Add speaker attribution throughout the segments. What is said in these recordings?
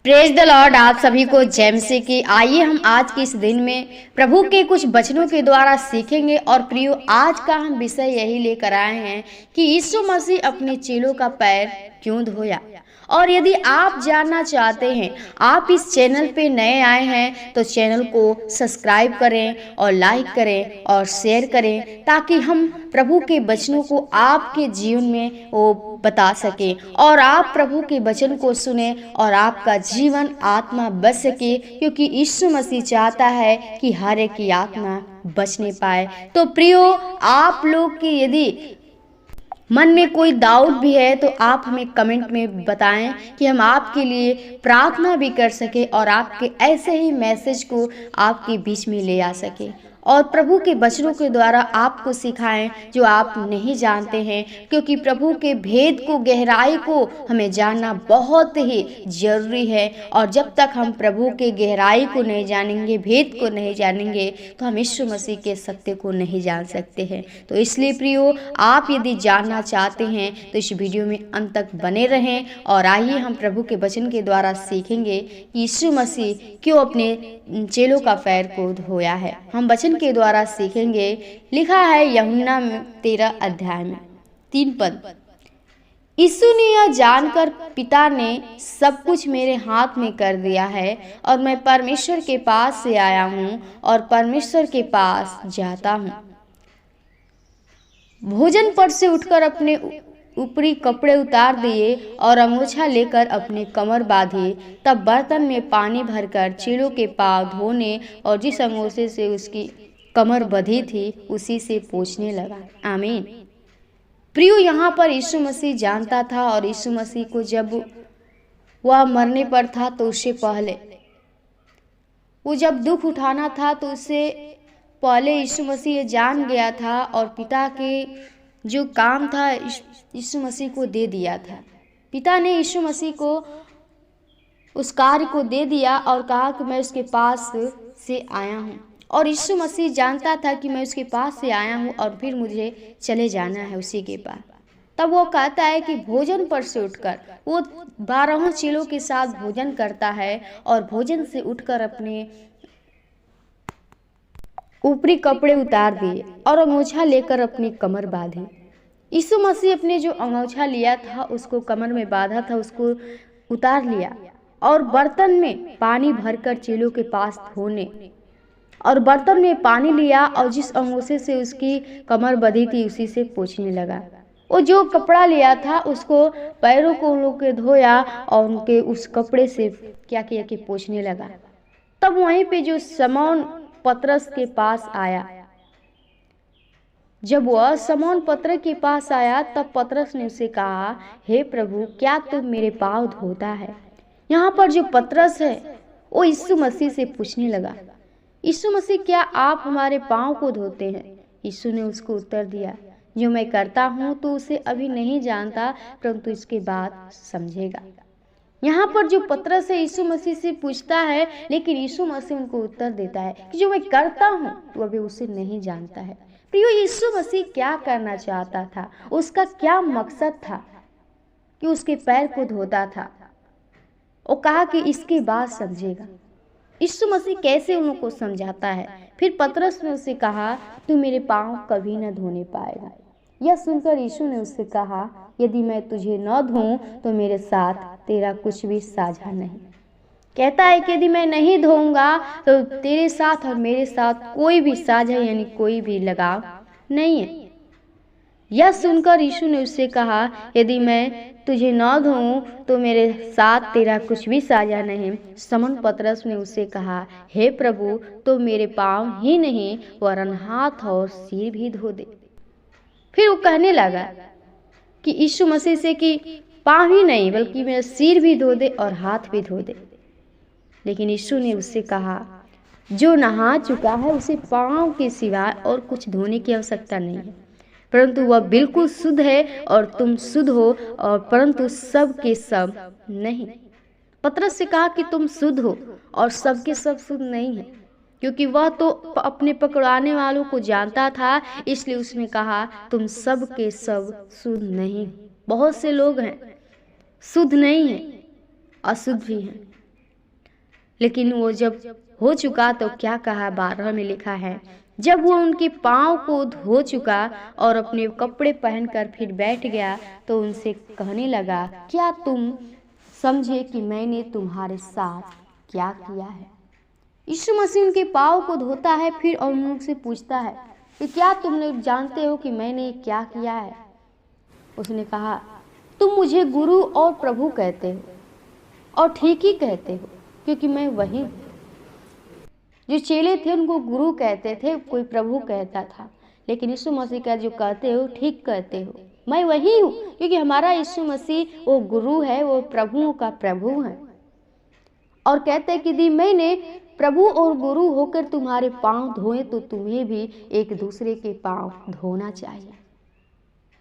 Speaker 1: Praise the Lord. आप सभी को जय मसीह की। आइए हम आज के इस दिन में प्रभु के कुछ वचनों के द्वारा सीखेंगे। और प्रियो, आज का हम विषय यही लेकर आए हैं कि यीशु मसीह अपने चेलों का पैर क्यों धोया। और यदि आप जानना चाहते हैं, आप इस चैनल पे नए आए हैं, तो चैनल को सब्सक्राइब करें और लाइक करें और शेयर करें, ताकि हम प्रभु के वचनों को आपके जीवन में वो बता सके और आप प्रभु के वचन को सुने और आपका जीवन आत्मा बच सके, क्योंकि यीशु मसीह चाहता है कि हर एक की आत्मा बचने पाए। तो प्रियो, आप लोग की यदि मन में कोई डाउट भी है तो आप हमें कमेंट में बताएं कि हम आपके लिए प्रार्थना भी कर सके और आपके ऐसे ही मैसेज को आपके बीच में ले आ सके और प्रभु के वचनों के द्वारा आपको सिखाएं जो आप नहीं जानते हैं, क्योंकि प्रभु के भेद को, गहराई को हमें जानना बहुत ही जरूरी है। और जब तक हम प्रभु के गहराई को नहीं जानेंगे, भेद को नहीं जानेंगे, तो हम यीशु मसीह के सत्य को नहीं जान सकते हैं। तो इसलिए प्रियो, आप यदि जानना चाहते हैं तो इस वीडियो में अंत तक बने रहें और आइए हम प्रभु के वचन के द्वारा सीखेंगे कि यीशु मसीह क्यों अपने चेलों का पैर को धोया है। हम वचन के द्वारा सीखेंगे। लिखा है यूहन्ना 13 अध्याय में 3 पद। यीशु ने यह जानकर पिता ने सब कुछ मेरे हाथ में कर दिया है और मैं परमेश्वर के पास से आया हूँ और परमेश्वर के पास जाता हूँ। भोजन पर से उठकर अपने ऊपरी कपड़े उतार दिए और अंगोछा लेकर अपने कमर बांधी। तब बर्तन में पानी भरकर चेलों के पाँव धोने और जिस अंगोछे से उसकी कमर बंधी थी उसी से पोंछने लगा। आमीन। प्रियो, यहाँ पर यीशु मसीह जानता था और यीशु मसीह को जब वह मरने पर था तो उससे पहले, वो जब दुख उठाना था तो उससे पहले यीशु मसीह ये जान गया था और पिता के जो काम था यीशु मसीह को दे दिया था। पिता ने यीशु मसीह को उस कार्य को दे दिया और कहा कि मैं उसके पास से आया हूँ। और यीशु मसीह जानता था कि मैं उसके पास से आया हूँ और फिर मुझे चले जाना है उसी के पास। तब वो कहता है कि भोजन पर से उठकर वो 12 चेलों के साथ भोजन करता है और भोजन से उठकर अपने ऊपरी कपड़े उतार दिए और अंगोछा लेकर अपनी कमर बांधी। यीशु मसीह अपने जो अंगोछा लिया था उसको कमर में बांधा था, उसको उतार लिया और बर्तन में पानी भरकर चेलों के पास धोने और बर्तन में पानी लिया और जिस अंगोछे से उसकी कमर बंधी थी उसी से पोंछने लगा। वो जो कपड़ा लिया था उसको पैरों को उन लोग के धोया और उनके उस कपड़े से क्या किया कि पोंछने लगा। तब वहीं पे जो शमौन पतरस के पास आया, जब वह शमौन पतरस के पास आया तब पतरस ने उसे कहा, हे प्रभु, क्या तुम मेरे पाँव धोता है। यहाँ पर जो पतरस है वो यीशु मसीह से पूछने लगा, यीशु मसीह, क्या आप हमारे पाँव को धोते हैं। यीशु ने उसको उत्तर दिया, जो मैं करता हूँ तो उसे अभी नहीं जानता, परंतु इसके बाद समझेगा। यहाँ पर जो पतरस है यीशु मसीह से पूछता है, लेकिन यीशु मसीह उनको उत्तर देता है कि जो मैं करता हूँ वो अभी उसे नहीं जानता है। प्रियो, यीशु मसीह क्या करना चाहता था, उसका क्या मकसद था कि उसके पैर को धोता था। वो कहा कि इसके बाद समझेगा। यीशु मसीह कैसे उनको समझाता है। फिर पतरस ने उससे कहा, तू मेरे पाँव कभी न धोने पाएगा। यह सुनकर यीशु ने उससे कहा, यदि मैं तुझे न धोऊं तो मेरे साथ तेरा कुछ भी साझा नहीं। कहता है कि यदि मैं नहीं धोऊंगा तो तेरे साथ और मेरे साथ कोई भी साझा यानी कोई भी लगाव नहीं है। यह सुनकर यीशु ने उससे कहा, यदि मैं तुझे न धोऊं तो मेरे साथ तेरा कुछ भी साझा नहीं। शमौन पतरस ने उससे कहा, हे प्रभु, तो मेरे पाँव ही नहीं वरन हाथ और सिर भी धो दे। फिर वो कहने लगा कि यीशु मसीह से कि पाँव ही नहीं बल्कि मेरा सिर भी धो दे और हाथ भी धो दे। लेकिन यीशु ने उससे कहा, जो नहा चुका है उसे पाँव के सिवाय और कुछ धोने की आवश्यकता नहीं है, परंतु वह बिल्कुल शुद्ध है और तुम शुद्ध हो, और परंतु सब के सब नहीं। पतरस से कहा कि तुम शुद्ध हो और सब के सब शुद्ध नहीं है, क्योंकि वह तो अपने पकड़ाने वालों को जानता था। इसलिए उसने कहा, तुम सब के सब शुद्ध नहीं। बहुत से लोग हैं शुद्ध नहीं हैं, अशुद्ध भी हैं, लेकिन वो जब हो चुका तो क्या कहा, 12 में लिखा है, जब वो उनके पाँव को धो चुका और अपने कपड़े पहनकर फिर बैठ गया तो उनसे कहने लगा, क्या तुम समझे कि मैंने तुम्हारे साथ क्या किया है। यीशु मसीह उनके पाँव को धोता है फिर और उनसे पूछता है कि क्या तुम लोग जानते हो कि मैंने क्या किया है। उसने कहा, तुम मुझे गुरु और प्रभु कहते हो और ठीक ही कहते हो, क्योंकि मैं वही हूँ। जो चेले थे उनको गुरु कहते थे, कोई प्रभु कहता था, लेकिन यीशु मसीह का जो कहते हो ठीक कहते हो, मैं वही हूँ, क्योंकि हमारा यीशु मसीह वो गुरु है, वो प्रभुओं का प्रभु है। और कहते हैं कि यदि मैंने प्रभु और गुरु होकर तुम्हारे पांव धोए तो तुम्हें भी एक दूसरे के पांव धोना चाहिए।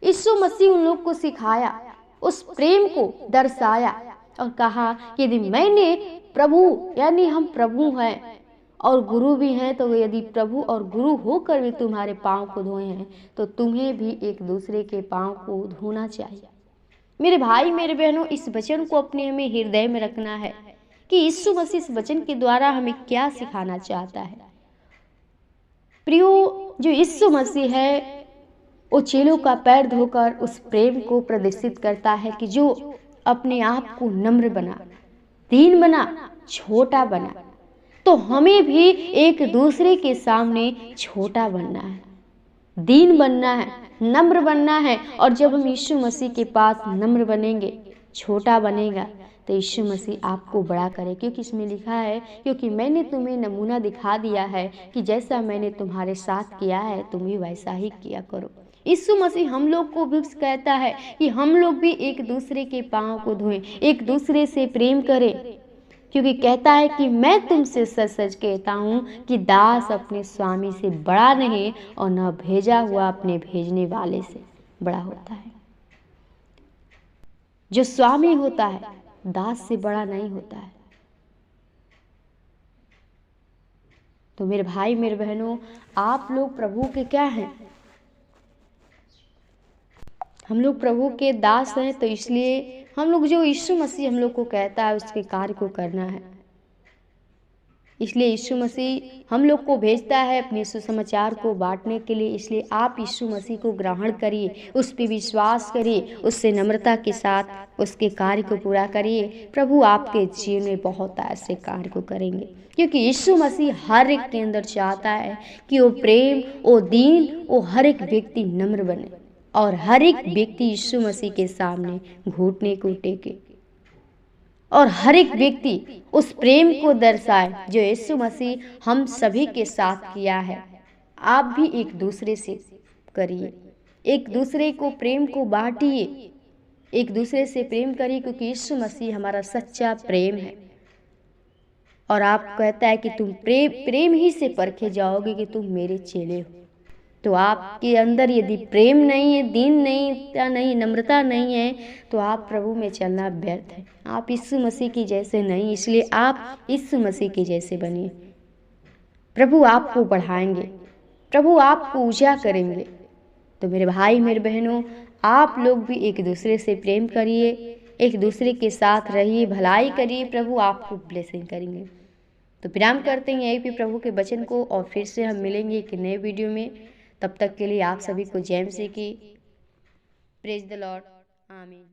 Speaker 1: यीशु मसीह उन लोग को सिखाया, उस प्रेम को दर्शाया और कहा कि यदि मैंने प्रभु यानी हम प्रभु हैं और गुरु भी हैं, तो यदि प्रभु और गुरु होकर भी तुम्हारे पाँव को धोए हैं तो तुम्हें भी एक दूसरे के पाँव को धोना चाहिए। मेरे भाई मेरे बहनों, इस वचन को अपने हमें हृदय में रखना है कि यीशु मसीह इस वचन के द्वारा हमें क्या सिखाना चाहता है। प्रियो, जो यीशु मसीह है वो चेलों का पैर धोकर उस प्रेम को प्रदर्शित करता है कि जो अपने आप को नम्र बना, दीन बना, छोटा बना, तो हमें भी एक दूसरे के सामने छोटा बनना है, दीन बनना है, नम्र बनना है। और जब हम यीशु मसीह के पास नम्र बनेंगे, छोटा बनेगा, तो यीशु मसीह आपको बड़ा करे, क्योंकि इसमें लिखा है, क्योंकि मैंने तुम्हें नमूना दिखा दिया है कि जैसा मैंने तुम्हारे साथ किया है तुम भी वैसा ही किया करो। यीशु मसीह हम लोग को भी कहता है कि हम लोग भी एक दूसरे के पाँव को धोएं, एक दूसरे से प्रेम करें, क्योंकि कहता है कि मैं तुमसे सच सच कहता हूँ कि दास अपने स्वामी से बड़ा नहीं और न भेजा हुआ अपने भेजने वाले से बड़ा होता है। जो स्वामी होता है दास से बड़ा नहीं होता है। तो मेरे भाई मेरे बहनों, आप लोग प्रभु के क्या हैं? हम लोग प्रभु के दास हैं, तो इसलिए हम लोग जो यीशु मसीह हम लोग को कहता है उसके कार्य को करना है। इसलिए यीशु मसीह हम लोग को भेजता है अपने सुसमाचार को बांटने के लिए। इसलिए आप यीशु मसीह को ग्रहण करिए, उस पर विश्वास करिए, उससे नम्रता के साथ उसके कार्य को पूरा करिए। प्रभु आपके जीवन में बहुत ऐसे कार्य को करेंगे, क्योंकि यीशु मसीह हर एक के अंदर चाहता है कि वो प्रेम, वो दीन, वो हर एक व्यक्ति नम्र बने और हर एक व्यक्ति यीशु मसीह के सामने घुटने को टेके और हर एक व्यक्ति उस प्रेम को दर्शाए जो यीशु मसीह हम सभी के साथ किया है। आप भी एक दूसरे से करिए, एक दूसरे को प्रेम को बांटिए, एक दूसरे से प्रेम करिए, क्योंकि यीशु मसीह हमारा सच्चा प्रेम है। और आप कहता है कि तुम प्रेम ही से परखे जाओगे कि तुम मेरे चेले हो। तो आपके अंदर यदि प्रेम नहीं है, दीन नहीं, नम्रता नहीं है, तो आप प्रभु में चलना व्यर्थ है। आप यीशु मसीह की जैसे नहीं, इसलिए आप यीशु मसीह के जैसे बनिए। प्रभु आपको बढ़ाएंगे, प्रभु आपको ऊंचा करेंगे। तो मेरे भाई मेरे बहनों, आप लोग भी एक दूसरे से प्रेम करिए, एक दूसरे के साथ रहिए, भलाई करिए, प्रभु आपको ब्लेसिंग करेंगे। तो विराम करते हैं यहीं पे प्रभु के वचन को, और फिर से हम मिलेंगे एक नए वीडियो में। तब तक के लिए आप सभी को जय मसीह की। प्रेज द लॉर्ड, आमीन।